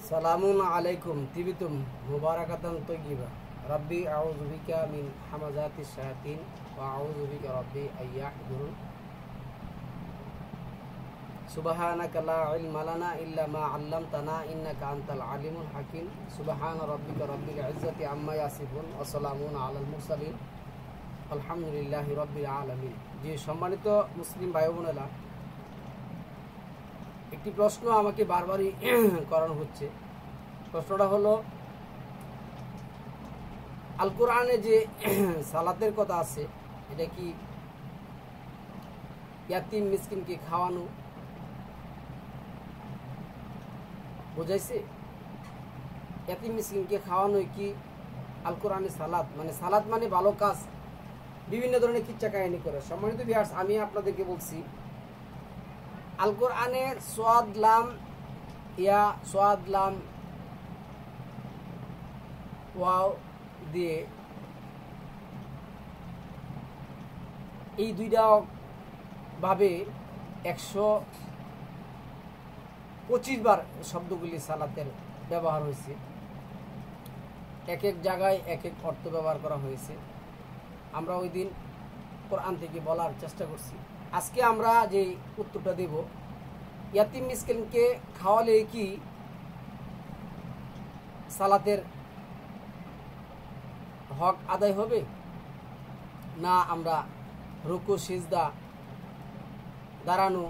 সালামুন আলাইকুম তিবিতুম মুবারাকাতান তাইয়্যিবা রাব্বি আউযু বিকা মিন হামাযাতিশ শায়াতিন ওয়া আউযু বিকা রাব্বি আইয়াহদুরুন সুবহানাকা লা ইলমা লানা ইল্লা মা 'আল্লামতানা ইন্নাকা আনতাল আলিমুল হাকীম সুবহানা রাব্বিকা রাব্বিল ইজ্জাতি আম্মা ইয়াসিফুন ওয়া সালামুন আলাল মুরসালিন আলহামদুলিল্লাহি রাব্বিল আলামিন। যে সম্মানিত মুসলিম ভাই বোনেরা, একটি প্রশ্ন আমাকে বারবারই করানো হচ্ছে। প্রশ্নটা হলো, আল কোরআনে যে সালাতের কথা আছে, এটা কি ইয়াতিম মিসকিনকে খাওয়ানো বোঝাইছে? ইয়াতিম মিসকিনকে খাওয়ানো কি আল কোরআনে সালাত? মানে সালাত মানে ভালো কাজ, বিভিন্ন ধরনের কিচ্ছা কাহিনী করে। সম্মানিত ভিউয়ার্স, আমি আপনাদেরকে বলছি, আল কোরআনে সোয়াদ লাম ওয়াও দিয়ে এই দুইটা ভাবে 125 বার শব্দগুলি সালাতের ব্যবহার হয়েছে। এক এক জায়গায় এক এক অর্থ ব্যবহার করা হয়েছে। আমরা ওই দিন কোরআন থেকে বলার চেষ্টা করছি। আজকে আমরা যে উত্তরটা দেব, ইয়াতিম মিসকিনকে খাওয়ালে কি সালাতের হক আদায় হবে, না আমরা রুকু সিজদা দাঁড়ানো,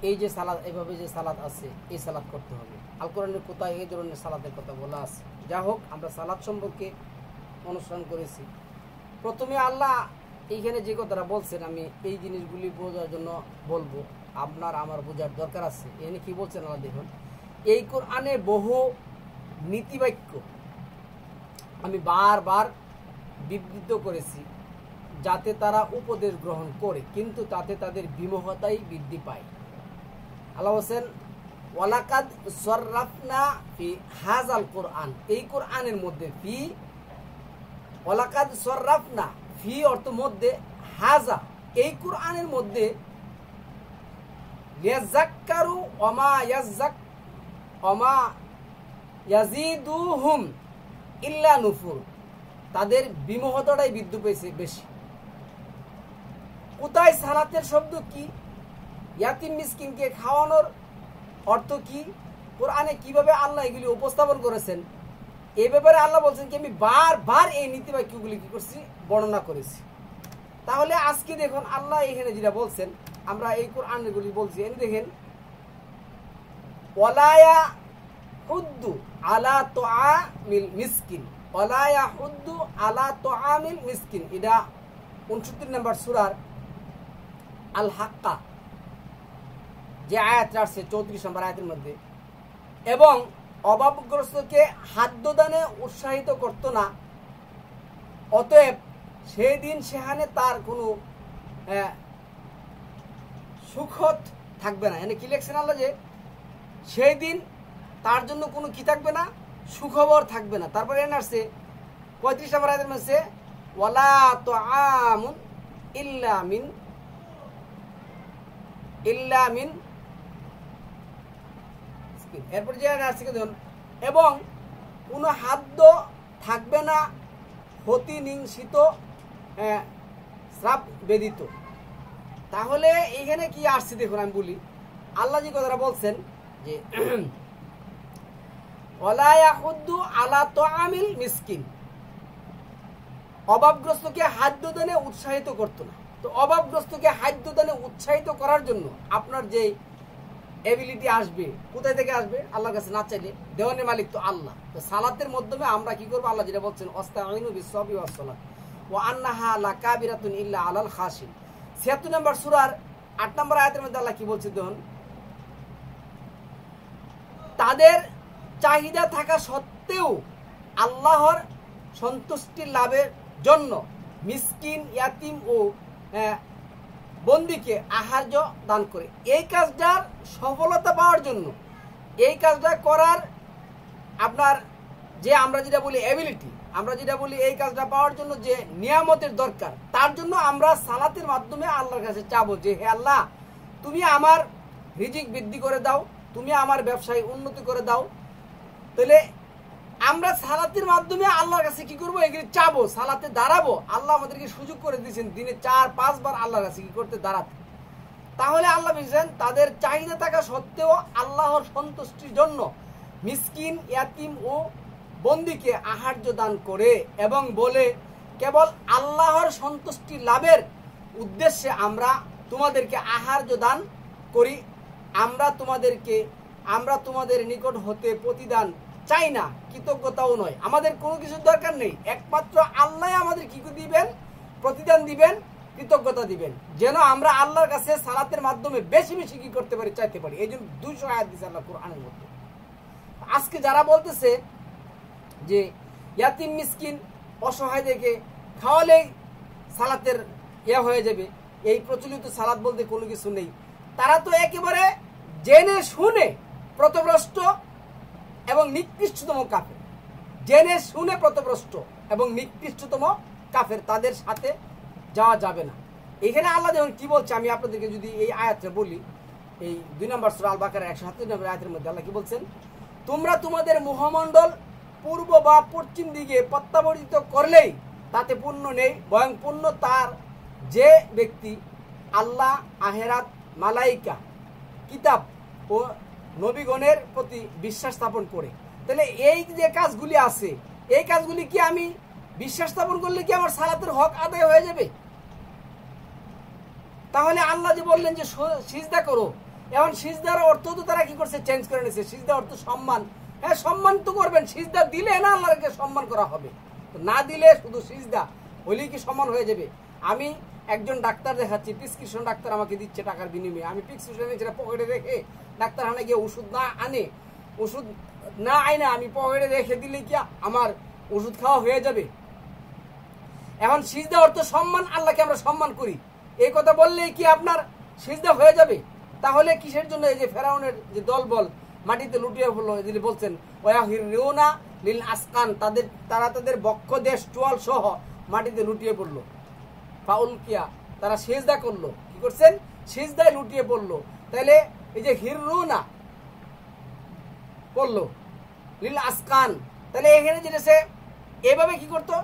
এই যে সালাত, এইভাবে যে সালাত আছে এই সালাত করতে হবে? আল কোরআনের কোথায় এই ধরনের সালাতের কথা বলা আছে? যা হোক, আমরা সালাত সম্পর্কে অনুসরণ করেছি। প্রথমে আল্লাহ এইখানে যে কথাটা বলছেন, আমি এই জিনিসগুলি বোঝার জন্য বলবো, আপনার আমার বোঝার দরকার আছে। এখানে কি বলছেন আল্লাহ দেখুন, এই কোরআনে বহু নীতিবাক্য আমি বারবার বিবৃত করেছি, যাতে তারা উপদেশ গ্রহণ করে, কিন্তু তাতে তাদের বিমোহতাই বৃদ্ধি পায়। আল্লাহ বলছেন, ওয়ালাকাদ সররাফনা ফি হাযাল কোরআন, এই কোরআনের মধ্যে, ফি ওয়ালাকাদ সররাফনা, ফি অর্থ মধ্যে, হাজা এই কোরআনের মধ্যে, লিয়াযাক্কারু ওমা ইয়াজিদুহুম ইল্লা নুফুর, তাদের বিমোহতাটাই বৃদ্ধি পেয়েছে বেশি। কোথায় সালাতের শব্দ কি, ইয়াতিম মিসকিনকে খাওয়ানোর অর্থ কি, কোরআনে কিভাবে আল্লাহ এগুলি উপস্থাপন করেছেন, এই ব্যাপারে আল্লাহ বলছেন কি আমি বারবার এই নীতিবাক্যগুলি কি করছি, বর্ণনা করেছি। তাহলে আজকে দেখুন আল্লাহ এখানে যেটা বলছেন, আমরা এই কোরআনগুলি বলছি, এনে দেখেন, ওয়ালা ইয়াহুদ্দু আলা তুআমিল মিসকিন, ওয়ালা ইয়াহুদ্দু আলা তুআমিল মিসকিন, এটা 69 নম্বর সূরার আল হাক্কা যে আয়াত আছে 34 নম্বর আয়াতের মধ্যে। এবং অভাবগ্রস্তকে খাদ্যদানে উৎসাহিত করত না, অতএব সেই দিন সেখানে তার কোনো সুখদ থাকবে না। এনে কি লিখছেন আল্লাহ, যে সেই দিন তার জন্য কোনো কি থাকবে না, সুখবর থাকবে না। তারপরে এনে আসছে 35 নম্বর আয়াতের মধ্যে, ওয়ালা তুআমুন ইল্লা মিন, এরপর যে আসছে দেখুন, এবং কোনো খাদ্য থাকবে না হতিনিংসিত শ্রাপ বেদিত। তাহলে এইখানে কি আসছে দেখুন, আমি বলি, আল্লাহ যে কথাটা বলছেন যে ওয়ালা ইয়াহুদ্দু আলা তুআমিল মিসকিন, অভাবগ্রস্তকে খাদ্যদানে উৎসাহিত করতো না। তো অভাবগ্রস্তকে খাদ্যদানে উৎসাহিত করার জন্য আপনার যে এবিলিটি আসবে, কোথায় থেকে আসবে? আল্লাহর কাছে না চাইলে। দেওয়ানের মালিক তো আল্লাহ। তো সালাতের মাধ্যমে আমরা কি করবো, আল্লাহ যেটা বলছেন, ওয়াস্তাঈনু বিস-সাবরি ওয়াস-সালাত ওয়া আন্নাহা লাকাবিরাতুন ইল্লা আলাল খাশিন, 76 নম্বর সূরার 8 নম্বর আয়াতের মধ্যে আল্লাহ কি বলছেন দেখুন, তাদের চাহিদা থাকা সত্ত্বেও আল্লাহর সন্তুষ্টি লাভের জন্য মিসকিন, ইয়াতিম ও বন্দীকে আহার্য দান করে। এই কাজটার সফলতা পাওয়ার জন্য, এই কাজটা করার আপনার যে আমরা যেটা বলি এবিলিটি, আমরা যেটা বলি এই কাজটা পাওয়ার জন্য যে নিয়ামতের দরকার, তার জন্য আমরা সালাতের মাধ্যমে আল্লাহর কাছে চাবো যে হে আল্লাহ, তুমি আমার রিজিক বৃদ্ধি করে দাও, তুমি আমার ব্যবসায় উন্নতি করে দাও, তাহলে আমরা সালাতের মাধ্যমে আল্লাহর কাছে কি করবো, এগুলি চাবো, সালাতে দাঁড়াবো। আল্লাহ আমাদেরকে সুযোগ করে দিয়েছেন দিনে 4-5 বার আল্লাহর কাছে কি করতে, দাঁড়াতে। তাহলে আল্লাহ বলছেন তাদের চাহিদা থাকা সত্ত্বেও আল্লাহর সন্তুষ্টির জন্য মিসকিন, ইয়াতিম ও বন্দীকে আহার্য দান করে এবং বলে কেবল আল্লাহর সন্তুষ্টি লাভের উদ্দেশ্যে আমরা তোমাদেরকে আহার্য দান করি। আমরা তোমাদের নিকট হতে প্রতিদান চাই না, কৃতজ্ঞতাও নয়। আমাদের কোনো কিছুর দরকার নেই, একমাত্র আল্লাহ আমাদের কি দিবেন, প্রতিদান দিবেন, কৃতজ্ঞতা দিবেন, যেন আমরা আল্লাহর কাছে সালাতের মাধ্যমে বেশি বেশি কি করতে পারি, চাইতে পারি। এই জন্য 200 আয়াত দিয়েছে আল্লাহ কোরআনের মধ্যে। আজকে যারা বলতেছে যে ইয়াতিম মিসকিন অসহায়দেরকে খাওয়ালেই সালাতের হয়ে যাবে, এই প্রচলিত সালাত বলতে কোনো কিছু নেই। তারা তো একেবারে জেনে শুনে পথভ্রষ্ট এবং নিকৃষ্টতম কাফের, জেনে শুনে পথভ্রষ্ট এবং নিকৃষ্টতম কাফের, তাদের সাথে যাওয়া যাবে না। এখানে আল্লাহ যখন কি বলছে, আমি আপনাদেরকে যদি এই আয়াতটা বলি, এই 2 নম্বর সূরা আল বাকারার 137 নম্বর আয়াতের মধ্যে আল্লাহ কি বলছেন, তোমরা তোমাদের মুখমণ্ডল পূর্ব বা পশ্চিম দিকে প্রত্যাবর্তিত করলেই তাতে পুণ্য নেই, বরং পুণ্য তার যে ব্যক্তি আল্লাহ, আহেরাত, মালাইকা, কিতাব ও নবীগণের প্রতি বিশ্বাস স্থাপন করে। তাহলে এই যে কাজগুলি আছে, এই কাজগুলি কি আমি বিশ্বাস স্থাপন করলে কি আমার সালাতের হক আদায় হয়ে যাবে? তাহলে আল্লাহ যে বললেন যে সিজদা করো, এখন সিজদার অর্থ তো তারা কি করছে, চেঞ্জ করে নিয়েছে। সিজদা অর্থ সম্মান, হ্যাঁ সম্মান তো করবেন, সিজদা দিলে না আল্লাহকে সম্মান করা হবে, না দিলে শুধু সিজদা হলেই কি সম্মান হয়ে যাবে? আমি একজন ডাক্তার দেখাচ্ছি, প্রেসক্রিপশন ডাক্তার আমাকে দিচ্ছে টাকার বিনিময়ে, আমি প্রেসক্রিপশন যেটা পকেটে রেখে ডাক্তারখানায় গিয়ে ওষুধ না আনে আমি পকেটে রেখে দিলে কি আমার ওষুধ খাওয়া হয়ে যাবে? এখন সিজদা অর্থ সম্মান, আল্লাহকে আমরা সম্মান করি, এই কথা বললেই কি আপনার সিজদা হয়ে যাবে? তাহলে কিসের জন্য এই যে ফেরাউনের যে দলবল মাটিতে লুটিয়ে পড়লো, যদি বলছেন ওয়াহিরুনা লিল আসকান, তারা তাদের বক্ষ দেশ চোয়াল সহ মাটিতে লুটিয়ে পড়লো, ফাউল কিয়া, তারা সিজদা করলো, কি করছেন, সিজদায় লুটিয়ে পড়লো। তাহলে এই যে হিরুনা পড়লো লিল আসকান, তাহলে এখানে যেটা সে এভাবে কি করতো,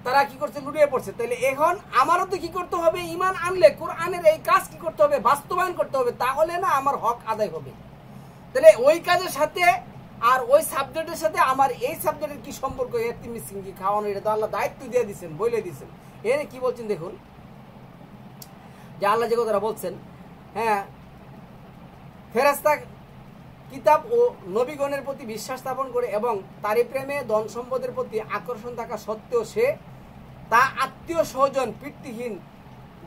তারা কি করছে, লুটিয়ে পড়ছে। তাহলে এখন আমারও তো কি করতে হবে, ঈমান আনলে কোরআনের এই কাজ কি করতে হবে, বাস্তবায়ন করতে হবে, তাহলে না আমার হক আদায় হবে। তাহলে ওই কাজের সাথে আর ওই সাবজেক্টের সাথে আমার এই সাবজেক্টের কি সম্পর্ক? এতিম মিসকিনকে খাওয়ানো, এটা তো আল্লাহ দায়িত্ব দিয়ে দিচ্ছেন, বলে দিচ্ছেন। এর কি বলছেন দেখুন, যে আল্লাহ যে কথাটা বলছেন, হ্যাঁ ফেরেশতা কিতাব ও নবীগণের প্রতি বিশ্বাস স্থাপন করে এবং তারই প্রেমে ধন সম্পদের প্রতি আকর্ষণ থাকা সত্ত্বেও সে তা আত্মীয় স্বজন, পিতৃহীন,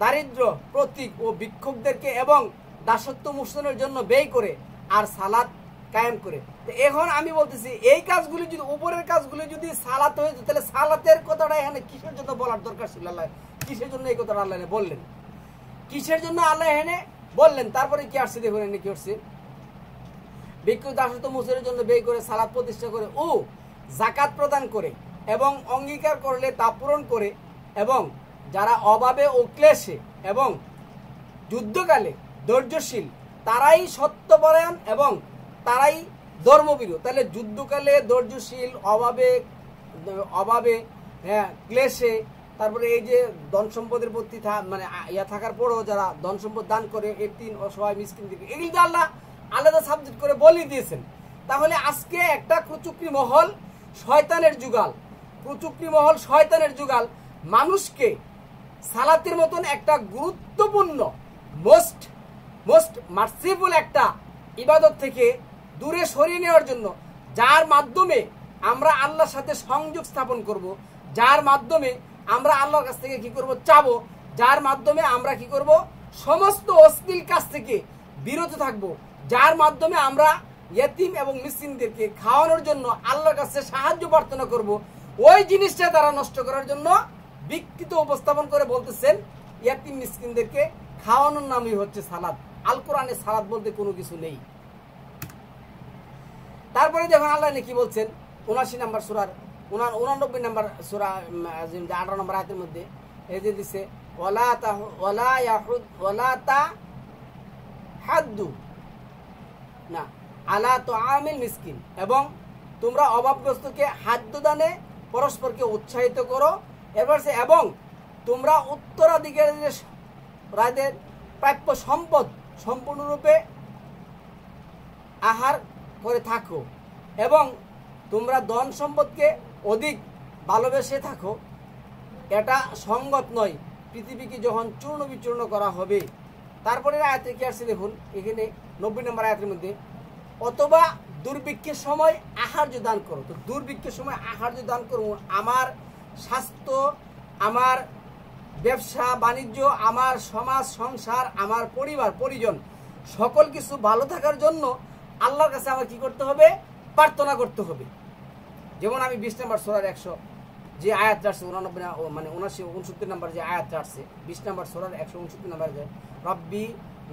দারিদ্র, প্রতীক ও বিক্ষোভদেরকে এবং দাসত্ব মোচনের জন্য ব্যয় করে আর সালাত কায়েম করে। তো এখন আমি বলতেছি এই কাজগুলি যদি, উপরের কাজগুলি যদি সালাত হয়ে যেত, তাহলে সালাতের কথাটা এখানে কিসের জন্য বলার দরকার ছিল? আল্লাহ কিসের জন্য এই কথাটা আল্লাহ বললেন, কিসের জন্য আল্লাহ এখানে বললেন? তারপরে কি আসছে দেখুন, এনে কি আসছে, ভিক্ষুক দাসত্ব মোচনের জন্য ব্যয় করে, সালাত প্রতিষ্ঠা করে ও যাকাত প্রদান করে এবং অঙ্গীকার করলে তা পূরণ করে, এবং যারা অভাবে ও ক্লেশে এবং যুদ্ধকালে ধৈর্যশীল, তারাই সত্যপরায়ণ এবং তারাই ধর্মভীরু। তাহলে যুদ্ধকালে ধৈর্যশীল, অভাবে হ্যাঁ ক্লেশে, তারপরে এই যে ধন সম্পদের প্রতি মানে থাকার পরও যারা ধন সম্পদ দান করে, এতিম, অসহায়, মিসকিন, এগুলি তো আল্লাহ আলাদা সাবজেক্ট করে বলে দিয়েছেন। তাহলে আজকে একটা কুচুকরি মহল শয়তানের যুগাল মানুষকে সালাতের মতন একটা গুরুত্বপূর্ণ মোস্ট মার্সিফুল একটা ইবাদত থেকে দূরে সরিয়ে নেওয়ার জন্য, যার মাধ্যমে আমরা আল্লাহর সাথে সংযোগ স্থাপন করব, যার মাধ্যমে আমরা আল্লাহর কাছ থেকে কি করব, চাবো, যার মাধ্যমে আমরা কি করব, সমস্ত অশ্লীল কাজ থেকে বিরত থাকব, যার মাধ্যমে আমরা ইয়েতিম এবং মিসকিনদেরকে খাওয়ানোর জন্য আল্লাহর কাছে সাহায্য প্রার্থনা করব, ওই জিনিসটা তারা নষ্ট করার জন্য বিকৃত উপস্থাপন করে বলতেছেন ইয়েতিম মিসকিনদেরকে খাওয়ানোর নামই হচ্ছে সালাত। আল কোরআনে সালাত বলতে কোনো কিছু নেই। তারপরে দেখুন আল্লাহ কি বলছেন 79 নম্বর সূরার 89 নম্বর সূরা 18 নম্বর আয়াতের মধ্যে, এই যে দিছে ওয়ালা তাহাদ্দু না আলা তুআমিল মিসকিন, এবং তোমরা অভাবগ্রস্তকে খাদ্য দানে পরস্পরকে উৎসাহিত করো। এরপর এবং তোমরা উত্তরাধিকারীদের প্রাপ্য সম্পদ সম্পূর্ণরূপে আহার করে থাকো, এবং তোমরা ধন সম্পদকে অধিক ভালোবেসে থাকো। এটা সঙ্গত নয় পৃথিবীকে যখন চূর্ণ বিচূর্ণ করা হবে। তারপরে আয়াতে কি আসছে দেখুন, এখানে 90 নম্বর আয়াতের মধ্যে, অথবা দুর্ভিক্ষের সময় আহার্য দান করো। তো দুর্ভিক্ষের সময় আহার্য দান করো, আমার স্বাস্থ্য, আমার ব্যবসা বাণিজ্য, আমার সমাজ সংসার, আমার পরিবার পরিজন সকল কিছু ভালো থাকার জন্য আল্লাহর কাছে আমার কি করতে হবে? প্রার্থনা করতে হবে। যেমন আমি 20 নম্বর সূরার 100 যে আয়াত আসছে 89 মানে 69 নম্বর যে আয়াত আসছে 20 নম্বর সূরার 169 নম্বর, যে রব্বি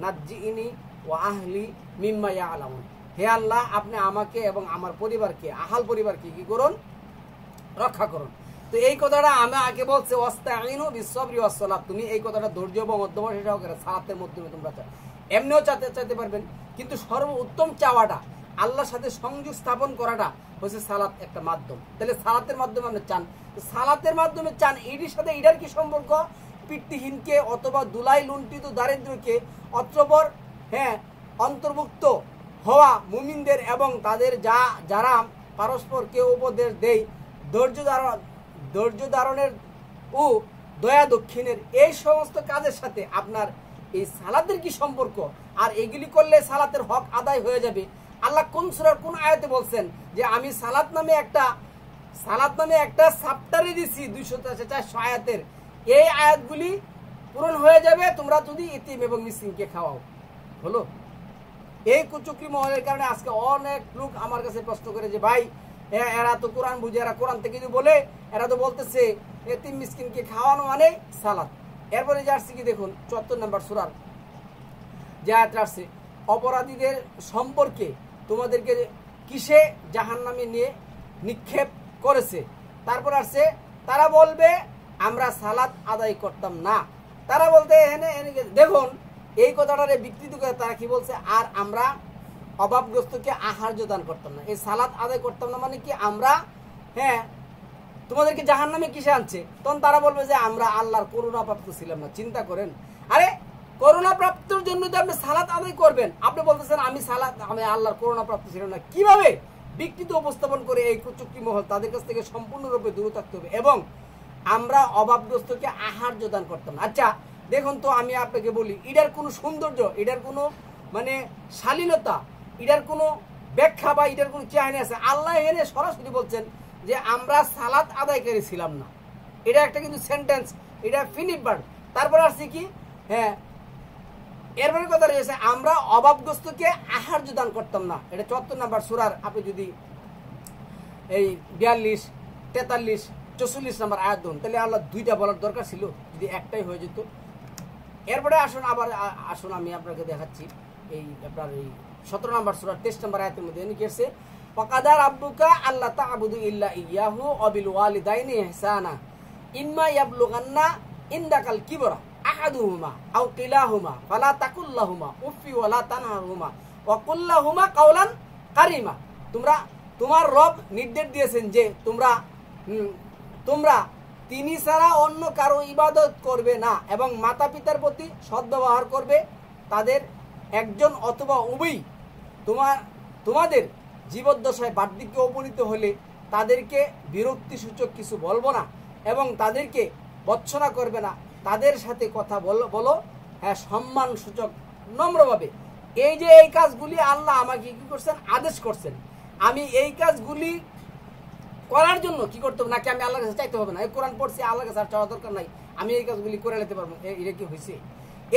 নাজ্জিনি ওয়া আহলি মিম্মা ইয়ালামুন, হে আল্লাহ আপনি আমাকে এবং আমার পরিবারকে, আহাল পরিবারকে কি করুন? রক্ষা করুন। তো এই কথাটা আমি আগে বলছে ওয়াস্তাইনু বিসসবরি ওয়াস সালাত, তুমি এই কথাটা ধৈর্য এবং মধ্যমতা সহকারে সালাতের মাধ্যমে তোমরা এমনিও চাইতে পারবেন, কিন্তু সর্বোত্তম চাওয়াটা আল্লাহর সাথে সংযোগ স্থাপন করাটা হচ্ছে সালাত একটা মাধ্যম। তাহলে সালাতের মাধ্যমে আপনি চান, সালাতের মাধ্যমে চান, এটির সাথে এটার কি সম্পর্ক? পিতৃহীনকে অথবা দুলাই লুণ্ঠিত দারিদ্রকে অত্রপর অন্তর্ভুক্ত হওয়া মুমিনদের এবং তাদের যারা পারস্পরকে উপদেশ দেয় ধৈর্য ধারণের ও দয়া দক্ষিণের এই সমস্ত কাজের সাথে আপনার এই সালাতের কি সম্পর্ক? আর এগুলি করলে সালাতের হক আদায় হয়ে যাবে। আল্লাহ কোন সূরার কোন আয়াতে বলছেন যে আমি সালাত নামে একটা চ্যাপ্টারে দিছি 200-400 আয়াতের, এই আয়াতগুলি পূরণ হয়ে যাবে তোমরা যদি ইতিম এবং মিসকিনকে খাওয়াও। হলো এই কুচক্রি মহলের কারণে আজকে অনেক লোক আমার কাছে প্রশ্ন করে যে ভাই এরা তো কোরআন বুঝে, এরা কোরআন থেকে যদি বলে, এরা তো বলতেছে ইতিম মিসকিনকে খাওয়ানো মানে সালাত। এরপরে যে আসছে কি দেখুন 74 নম্বর সূরার যে আয়াত আসছে, অপরাধীদের সম্পর্কে তোমাদেরকে কিসে জাহান্নামে নিয়ে নিক্ষেপ করেছে। তারপর আসছে তারা বলবে আমরা সালাত আদায় করতাম না। তারা বলতে দেখুন এই কথাটারে বিকৃত করে তারা কি বলছে, আর আমরা অভাবগ্রস্তকে আহার্য দান করতাম না। এই সালাত আদায় করতাম না মানে কি আমরা তোমাদেরকে জাহান্নামে কিসে আনছে? তখন তারা বলবে যে আমরা আল্লাহর করুণা প্রাপ্ত ছিলাম না। চিন্তা করেন, আরে করুণা প্রাপ্তির জন্য যে আপনি সালাত আদায় করবেন, আপনি বলতেছেন আমি আল্লাহর করুণা প্রাপ্ত ছিলাম না। কিভাবে বিকৃত উপস্থাপন করে এই কুচক্রি মহল তাদের কাছ থেকে সম্পূর্ণরূপে দূরে থাকতে হবে। এবং আমরা অভাবগ্রস্তকে আহার্য দান করতাম না। আচ্ছা দেখুন তো, আমি আপনাকে বলি, এটার কোনো সৌন্দর্য, এটার কোনো মানে শালীনতা, এটার কোনো ব্যাখ্যা বা এটার কোনো চাহিদা আছে? আল্লাহ এনে সরাসরি বলছেন যে আমরা সালাত আদায়কারী ছিলাম না। এটা একটা কিন্তু সেন্টেন্স, এটা ফিনিট ভার্ব। তারপর আসছে কি এরপরে কথা রয়েছে আমরা অভাবগ্রস্তকে আহার্য দান করতাম না। এটা 74 নম্বর সূরার আপনি যদি এই 42, 43, 44 নম্বর আয়াত দেন, তাহলে আল্লাহ দুইটা বলার দরকার ছিল, যদি একটাই হয়ে যেত। এরপরে আসুন আমি আপনাকে দেখাচ্ছি এই আপনার এই 17 নম্বর সূরা 23 নম্বর আয়াতের মধ্যে কি আছে, ওয়াকাদা রাব্বুকা আল্লা তা'বুদু ইল্লা ইয়াহু ওয়া বিল ওয়ালিদাইনি ইহসানা ইম্মা ইয়াবলুগান্না ইনদাকাল কিবরা আহাদুহুমা আও কিলাহুমা ফালা তাকুল লাহুমা উফি ওয়া লা তানহারহুমা ওয়া কুল লাহুমা কাওলান কারীমা। তোমার রব নির্দেশ দিয়েছেন যে তোমরা তিনি ছাড়া অন্য কারো ইবাদত করবে না এবং মাতা পিতার প্রতি সদ্ব্যবহার করবে। তাদের একজন অথবা উভয়ই তোমাদের জীবদ্দশায় বার্ধক্যে উপনীত হলে তাদেরকে বিরক্তি সূচক কিছু বলবো না এবং তাদেরকে ভৎসনা করবে না। তাদের সাথে কথা বলো সম্মান সূচক নম্রভাবে। এই যে এই কাজগুলি আল্লাহ আমাকে কি করছেন? আদেশ করছেন। আমি এই কাজগুলি করার জন্য কি করতে হবে? নাকি আমি আল্লাহর কাছে চাইতে হবে না? এই কোরআন পড়ছি, আল্লাহর কাছে আর চাওয়া দরকার নাই, আমি এই কাজগুলি করে নিতে পারবো। এটা কি হয়েছে?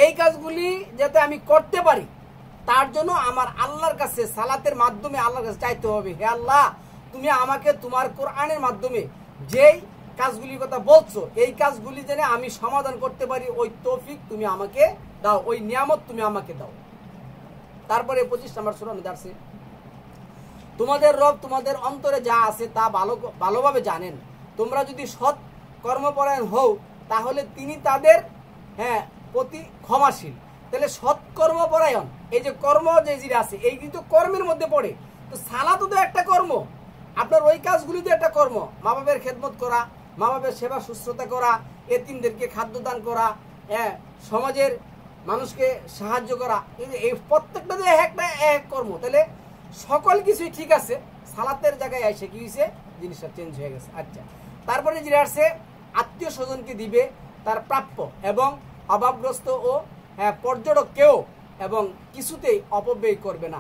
এই কাজগুলি যাতে আমি করতে পারি তার জন্য আমার আল্লাহর কাছে সালাতের মাধ্যমে আল্লাহর কাছে চাইতে হবে, হে আল্লাহ তুমি আমাকে তোমার কোরআনের মাধ্যমে যেই কাজগুলির কথা বলছো এই কাজগুলি যেন আমি সমাধান করতে পারি, ওই তৌফিক তুমি আমাকে দাও, ওই নিয়ামত তুমি আমাকে দাও। তারপরে 25 নম্বর সূরা আছে, তোমাদের রব তোমাদের অন্তরে যা আছে তা ভালোভাবে জানেন। তোমরা যদি সৎ কর্মপরায়ণ হও তাহলে তিনি তাদের প্রতি ক্ষমাশীল। তাহলে সৎ কর্মপরায়ণ এই যে কর্ম যে যেটা আছে এই কিন্তু কর্মের মধ্যে পড়ে। তো সালাতও তো একটা কর্ম, আপনার ওই কাজগুলি তো একটা কর্ম। মা বাবার খেদমত করা, মা বাবার সেবা শুশ্রূষা করা, এতিমদেরকে খাদ্য দান করা, হ্যাঁ, সমাজের মানুষকে সাহায্য করা, এই প্রত্যেকটা যে একটা এক কর্ম। তাহলে সকল কিছুই ঠিক আছে, সালাতের জায়গায় এসে কি হয়েছে, জিনিসটা চেঞ্জ হয়ে গেছে। আচ্ছা, তারপরে যেটা আসছে আত্মীয় স্বজনকে দিবে তার প্রাপ্য এবং অভাবগ্রস্ত ও পর্যটককেও এবং কিছুতেই অপব্যয় করবে না।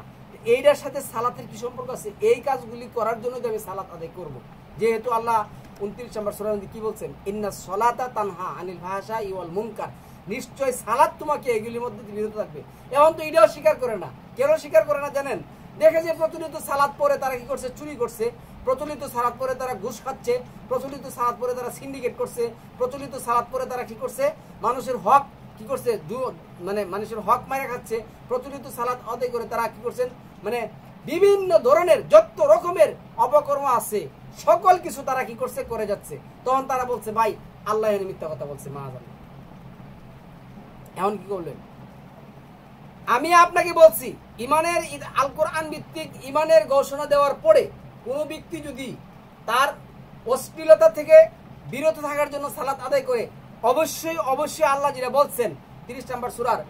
এইটার সাথে সালাতের কি সম্পর্ক আছে? এই কাজগুলি করার জন্য আমি সালাত আদায় করব, যেহেতু আল্লাহ 29 নম্বর সূরার মধ্যে কি বলছেন, ইন্না সলাতা তানহা আনিল ফাহশাই ওয়াল মুনকার, নিশ্চয় সালাত তোমাকে এগুলির মধ্যে বিরত রাখবে। এখন তো এটাও স্বীকার করে না। কেন স্বীকার করে না জানেন? দেখে যে প্রচলিত সালাত পরে তারা কি করছে, চুরি করছে, প্রচলিত সালাত পরে তারা ঘুষ খাচ্ছে, প্রচলিত সালাত পরে তারা সিন্ডিকেট করছে, প্রচলিত সালাত পরে তারা কি করছে, মানুষের হক কি করছে, মানে মানুষের হক মারা খাচ্ছে, প্রচলিত সালাত আদায় করে তারা কি করছেন, মানে বিভিন্ন ধরনের যত রকমের অপকর্ম আছে সকল কিছু তারা কি করছে, করে যাচ্ছে। তখন তারা বলছে ভাই আল্লাহ এনে মিথ্যা কথা বলছে, মাআযাল্লাহ। এখন কি করলেন? আমি আপনাকে বলছি, ইমানের আল কোরআন ভিত্তিক ইমানের ঘোষণা দেওয়ার পরে কোনো ব্যক্তি যদি তার অশ্লীলতা থেকে বিরত থাকার জন্য সালাত আদায় করে, অবশ্যই অবশ্যই আল্লাহ যেটা বলছেন 30 নম্বর সূরার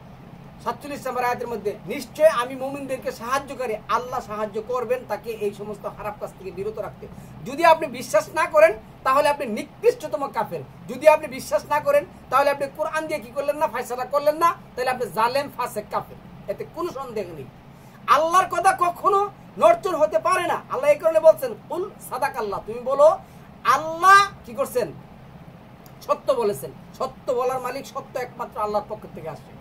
47 নম্বর আয়াতের মধ্যে, নিশ্চয় আমি মুমিনদেরকে সাহায্যকারী, আল্লাহ সাহায্য করবেন তাকে এই সমস্ত খারাপ কাজ থেকে বিরত রাখতে। যদি আপনি বিশ্বাস না করেন তাহলে আপনি নিকৃষ্টতম কাফের। যদি আপনি বিশ্বাস না করেন তাহলে আপনি কোরআন দিয়ে কি করলেন না, ফয়সালা করলেন না, তাহলে আপনি জালেম ফাসেক কাফের, এতে কোনো সন্দেহ নেই। আল্লাহর কথা কখনো নড়চড় হতে পারে না। আল্লাহ এই কারণে বলছেন কুল সাদাক আল্লাহ, তুমি বলো আল্লাহ কি করছেন, সত্য বলেছেন। সত্য বলার মালিক সত্য একমাত্র আল্লাহর পক্ষ থেকে আসে।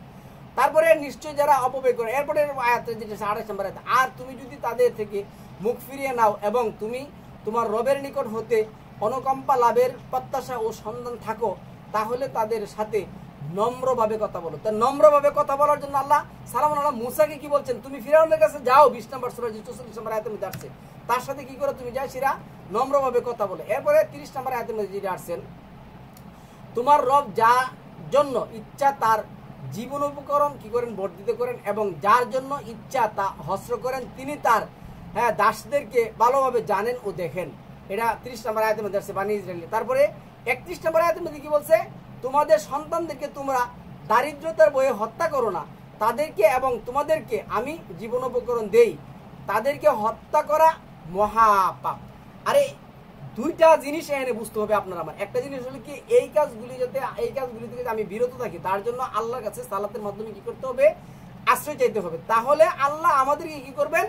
তারপরে নিশ্চয় যারা অপব্যয় করে, এরপরে আয়াতে যেটা 28 নম্বর আয়াত, আর তুমি যদি তাদের থেকে মুখ ফিরিয়ে নাও এবং তুমি তোমার রবের নিকট হতে অনুকম্পা লাভের প্রত্যাশা ও সন্ধান থাকো, তাহলে তাদের সাথে নম্রভাবে কথা বলো। তা নম্রভাবে কথা বলার জন্য আল্লাহ সালাম আল্লাহ মুসাকে কি বলছেন, তুমি ফিরাউনের কাছে যাও, 20 নম্বর সূরা 44 নম্বর আয়াতের মধ্যে আসছে, তার সাথে কি করে তুমি যাও, সেরা নম্রভাবে কথা বলো। এরপরে 30 নম্বর আয়াতের মধ্যে যেটা আসছেন, তোমার রব যা জন্য ইচ্ছা তার জীবন উপকরণ কি করেন, বর্ধিত করেন, এবং যার জন্য ইচ্ছা তা হস্র করেন, তিনি তার দাসদেরকে ভালোভাবে জানেন ও দেখেন। এটা 30 নম্বর আয়াতের মধ্যে আছে বানী ইসরায়েল। তারপরে 31 নম্বর আয়াতের মধ্যে কি বলছে, তোমাদের সন্তানদেরকে তোমরা দারিদ্রতার বয়ে হত্যা করো না, তাদেরকে এবং তোমাদেরকে আমি জীবন উপকরণ দেই, তাদেরকে হত্যা করা মহাপাপ। আরে দুইটা জিনিস এখানে বুঝতে হবে আপনার আমার। একটা জিনিস হলো কি, এই কাজগুলি থেকে আমি বিরত থাকি, তার জন্য আল্লাহর কাছে সালাতের মাধ্যমে কি করতে হবে, আশ্রয় চাইতে হবে। তাহলে আল্লাহ আমাদেরকে কি করবেন,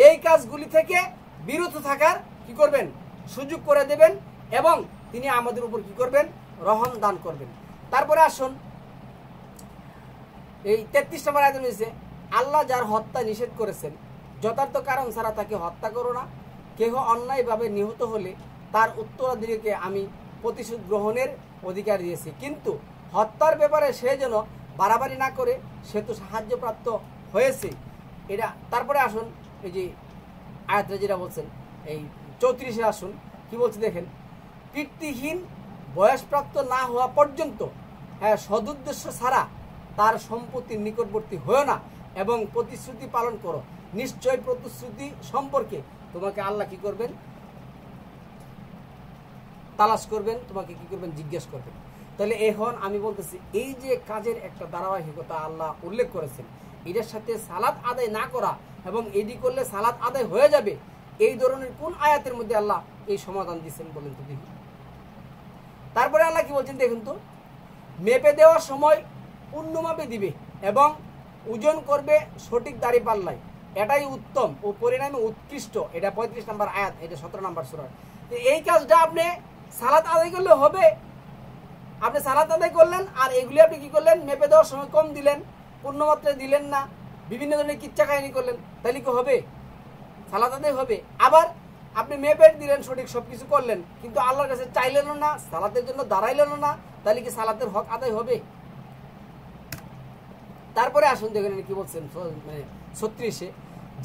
এই কাজগুলি থেকে বিরত থাকার কি করবেন, সুযোগ করে দেবেন, এবং তিনি আমাদের উপর কি করবেন, রহম দান করবেন। তারপরে আসুন এই 33 নম্বর আয়াতে রয়েছে, আল্লাহ যার হত্যা নিষেধ করেছেন, যথার্থ কারণ ছাড়া তাকে হত্যা করো না। কেহ অন্যায়ভাবে নিহত হলে তার উত্তরাধিকারীকে আমি প্রতিশোধ গ্রহণের অধিকার দিয়েছি, কিন্তু হত্যার ব্যাপারে সে যেন বাড়াবাড়ি না করে, সে তো সাহায্যপ্রাপ্ত হয়েছে। এটা তারপরে আসুন এই যে আয়াতটা যেটা বলছেন এই 34-এ আসুন কি বলছে দেখেন, পিতৃহীন বয়সপ্রাপ্ত না হওয়া পর্যন্ত সদুদ্দেশ্য ছাড়া তার সম্পত্তির নিকটবর্তী হয়েও না, এবং প্রতিশ্রুতি পালন করো। নিশ্চয় প্রতিশ্রুতি সম্পর্কে তোমাকে আল্লাহ কি করবেন, তালাশ করবেন, তোমাকে কি করবেন, জিজ্ঞেস করবেন। তাহলে এখন আমি বলতেছি, এই যে কাজের একটা ধারাবাহিকতা আল্লাহ উল্লেখ করেছেন, এটার সাথে সালাত আদায় না করা এবং এটি করলে সালাত আদায় হয়ে যাবে, এই ধরনের কোন আয়াতের মধ্যে আল্লাহ এই সমাধান দিচ্ছেন বলেন তো দেখি। তারপরে আল্লাহ কি বলছেন দেখুন তো, মেপে দেওয়ার সময় পূর্ণ মাপে দিবে এবং ওজন করবে সঠিক দাড়ি পাল্লায়, এটাই উত্তম ও পরিণামে উৎকৃষ্ট। এটা 35 নম্বর আয়াত, এটা 17 নম্বর সূরা। এই কাজটা আপনি সালাত আদায় করলে হবে, আপনি সালাত আদায় করলেন আর এগুলি আপনি কি করলেন, মেপে দেওয়ার সময় কম দিলেন, পূর্ণমাত্রায় দিলেন না, বিভিন্ন ধরনের কিচ্ছা কাহিনী করলেন, তাহলে কি হবে, সালাত আদায় হবে। আবার আপনি মেপে দিলেন, সঠিক সবকিছু করলেন, কিন্তু আল্লাহর কাছে চাইলেন না, সালাতের জন্য দাঁড়াইলেন না, তাহলে কি সালাতের হক আদায় হবে? তারপরে আসুন দেখেন কি বলছেন, মানে 36-এ,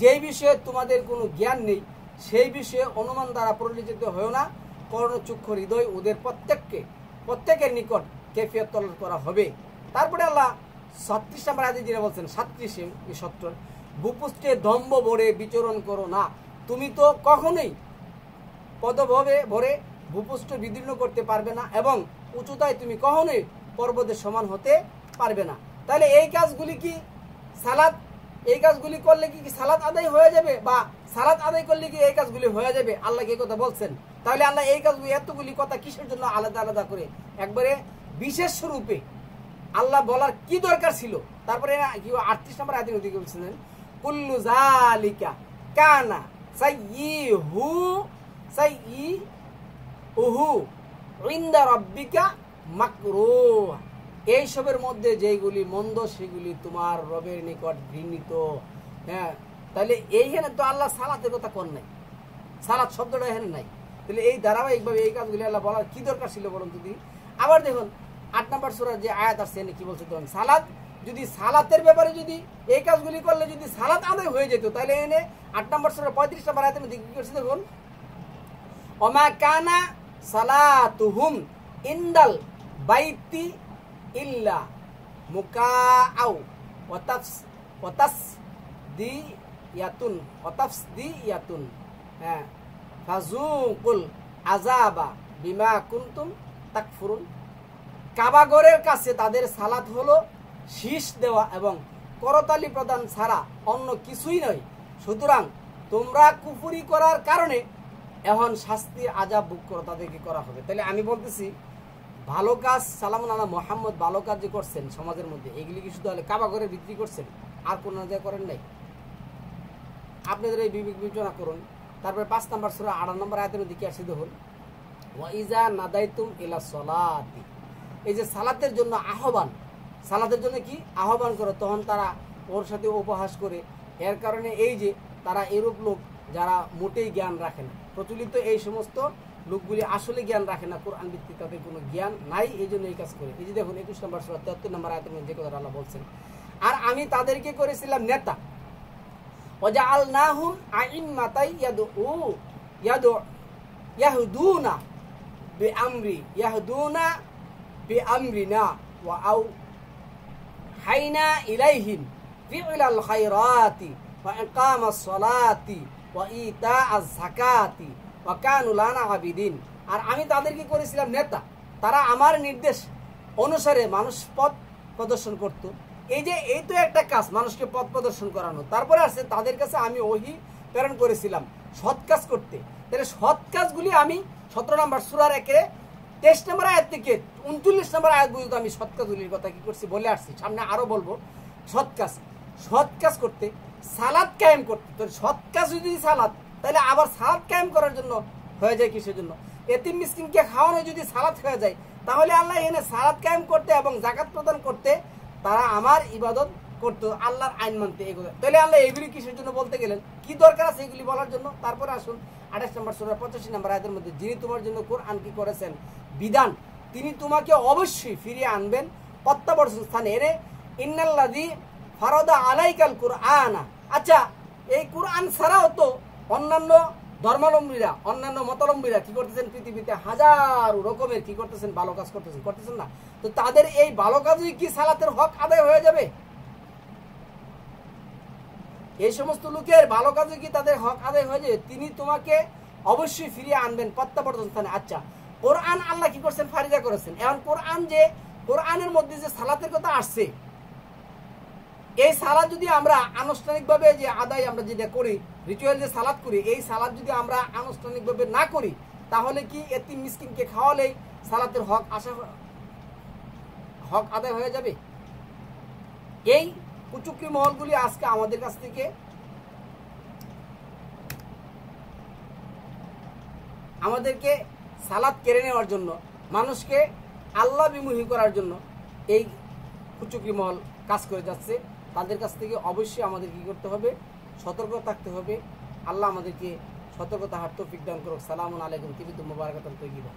যেই বিষয়ে তোমাদের কোনো জ্ঞান নেই সেই বিষয়ে অনুমান দ্বারা পরিচালিত হয়েও না, কর্ণচক্ষু হৃদয় ওদের প্রত্যেকের নিকট কৈফিয়ত তলব করা হবে। তারপরে আল্লাহ 36 নম্বর আয়াতে যেটা বলছেন 37 ভূপৃষ্ঠে দম্ভ ভরে বিচরণ করো না, তুমি তো কখনোই পদভাবে ভরে ভূপৃষ্ঠ বিদীর্ণ করতে পারবে না এবং উচ্চতায় তুমি কখনোই পর্বতের সমান হতে পারবে না। তাহলে এই কাজগুলি কি সালাত, এই কাজগুলি করলে কি সালাত আদায় হয়ে যাবে, বা সালাত আদায় করলে কি এই কাজগুলি হয়ে যাবে? আল্লাহ এই কথা বলছেন। তাহলে আল্লাহ এই কাজগুলি এতগুলি কথা কিসের জন্য আলাদা আলাদা করে একবারে বিশেষ রূপে আল্লাহ বলার কি দরকার ছিল? তারপরে কি 38 নম্বর আয়াতে ওদিকে বলছিলেন কুল্লু জালিকা কানা সাইয়্যিহু ইনদা রাব্বিকা মাকরুহ। এইসবের মধ্যে যেগুলি মন্দ সেগুলি তোমার রবের নিকট ঘৃণিত। হ্যাঁ, তাহলে এইখানে তো আল্লাহ সালাতের কথা কোন নাই, সালাত শব্দটা এখানে নাই। তাহলে এই ধারাবাহিকভাবে এই কাজগুলি আল্লাহ বলার কি দরকার ছিল বলুন যদি? আবার দেখুন 8 নম্বর সূরার যে আয়াত আছে এনে কি বলছে দেখুন, সালাত যদি সালাতের ব্যাপারে যদি এই কাজগুলি করলে যদি সালাত আদায় হয়ে যেত, তাহলে এনে 8 নম্বর সূরা 35 নম্বর আয়াতে কি করছে দেখুন, ওমা কানা সালাতুহুম ইনদাল বাইতি ইল্লা মুকাআউ ওয়াতাসদিয়াতুন হ্যাঁ ফাযুকুল আযাবা বিমা কুনতুম তাকফুরুন। কাবাগরের কাছে তাদের সালাত হলো শীষ দেওয়া এবং করতালি প্রদান ছাড়া অন্য কিছুই নয়, সুতরাং তোমরা কুফরি করার কারণে এখন শাস্তির আযাব ভোগ করো, তাদেরকে করা হবে। তাহলে আমি বলতেছি ভালো কাজ সালামুন আলা মুহাম্মদ ভালো কাজ যে করছেন সমাজের মধ্যে, এগুলি কি শুধু কাবাগরে বিক্রি করছেন আর কোন জায়গায় করেন নাই? আপনাদের এই বিবেক বিবেচনা করুন। তারপরে 5 নম্বর সূরা 8 নম্বর আয়াতের দিকে আসি দেখুন, ওয়া ইজা নাদাইতুম ইলা সলাতি, এই যে সালাতের জন্য আহ্বান, সালাতের জন্য কি আহ্বান করে, তখন তারা ওর সাথে উপহাস করে। এর কারণে এই যে তারা এরূপ লোক যারা মোটেই জ্ঞান রাখে না, প্রচলিত এই সমস্ত লোকগুলি আসলে জ্ঞান রাখে না, কোরআন ভিত্তিক তাদের কোনো জ্ঞান নাই, এই জন্য এই কাজ করে। এই যে দেখুন 21 নম্বর সূরা 73 নম্বর আয়াতের মধ্যে যে কথা আল্লাহ বলছেন, আর আমি তাদেরকে করেছিলাম নেতা, ওয়াজআলনাহুম আইম্মাতাই ইয়াহদুনা বিআমরিনা ওয়া আওহাইনা ইলাইহিম ফি'লাল খায়রাতি ওয়া ইকামাস সালাতি ওয়া ইতাআজ যাকাতি ওয়া কানু লানা আবিদিন। আর আমি তাদেরকে করেছিলাম নেতা, তারা আমার নির্দেশ অনুসারে মানুষ পথ প্রদর্শন করত। এই যে এই তো একটা কাজ, মানুষকে পথ প্রদর্শন করানো। তারপরে আছে তাদের কাছে আমি ওহী প্রেরণ করেছিলাম সৎ কাজ করতে। তাহলে সৎ কাজগুলি আমি 17 নম্বর সূরার 23 নম্বর আয়াত থেকে 39 নম্বর আয়াত পর্যন্ত আমি সৎ কাজগুলির কথা কি করছি বলে আসছি, সামনে আরো বলবো। সৎ কাজ করতে, সালাত কায়েম করতে। তো সৎ কাজ যদি সালাত, তাহলে আবার সালাত কায়েম করার জন্য হয়ে যায় কিসের জন্য? এতিম মিসকিনকে খাওয়ানো যদি সালাত হয়ে যায়, তাহলে আল্লাহ এনে সালাত কায়েম করতে এবং যাকাত প্রদান করতে তারা আমার ইবাদত করতো, আল্লাহর আইন মানতে, এগুলো। তাহলে আল্লাহ এগুলি কিসের জন্য বলতে গেলেন, কি দরকার আছে এগুলি বলার জন্য? তারপরে আসুন 28 নম্বর সূরা 85 নম্বর আয়াতের মধ্যে, যিনি তোমার জন্য কোরআন কি করেছেন বিধান, তিনি তোমাকে অবশ্যই ফিরিয়ে আনবেন প্রত্যাবর্তন স্থানে। এনে ইন্নাল্লাযী ফারাদা আলাইকাল কুরআনা। আচ্ছা, এই কোরআন ছাড়াও তো অন্যান্য ধর্মাবলম্বীরা, অন্যান্য মতাবলম্বীরা কি করতেছেন, পৃথিবীতে হাজারো রকমের কি করতেছেন, ভালো কাজ করতেছেন না? তো তাদের এই ভালো কাজই কি সালাতের হক আদায় হয়ে যাবে? এই সমস্ত লোকের ভালো কাজে কি তাদের হক আদায় হয়ে যাবে? তিনি তোমাকে অবশ্যই ফিরিয়ে আনবেন প্রত্যাবর্তন স্থানে। আচ্ছা, কোরআন আল্লাহ কি করছেন, ফারিদা করেছেন। এখন কোরআনের মধ্যে যে সালাতের কথা আসছে, এই সালাত যদি আমরা আনুষ্ঠানিকভাবে যে আদায় আমরা যেটা করি, রিচুয়াল যে সালাত করি, এই সালাত যদি আমরা আনুষ্ঠানিকভাবে না করি, তাহলে কি এতিম মিসকিনকে খাওয়ালেই সালাতের হক আদায় হয়ে যাবে? এই কুচুকরি মহলগুলি আজকে আমাদের কাছ থেকে আমাদেরকে সালাত কেড়ে নেওয়ার জন্য, মানুষকে আল্লাহ বিমুখী করার জন্য এই কুচুকরি মহল কাজ করে যাচ্ছে। তাদের কাছ থেকে অবশ্যই আমাদের কি করতে হবে, সতর্ক থাকতে হবে। আল্লাহ আমাদেরকে সতর্কতা হার তৌফিক দান করুক। সালামুন আলাইকুম, তিবিতুম মুবারাকাতুন তাইয়্যিবা।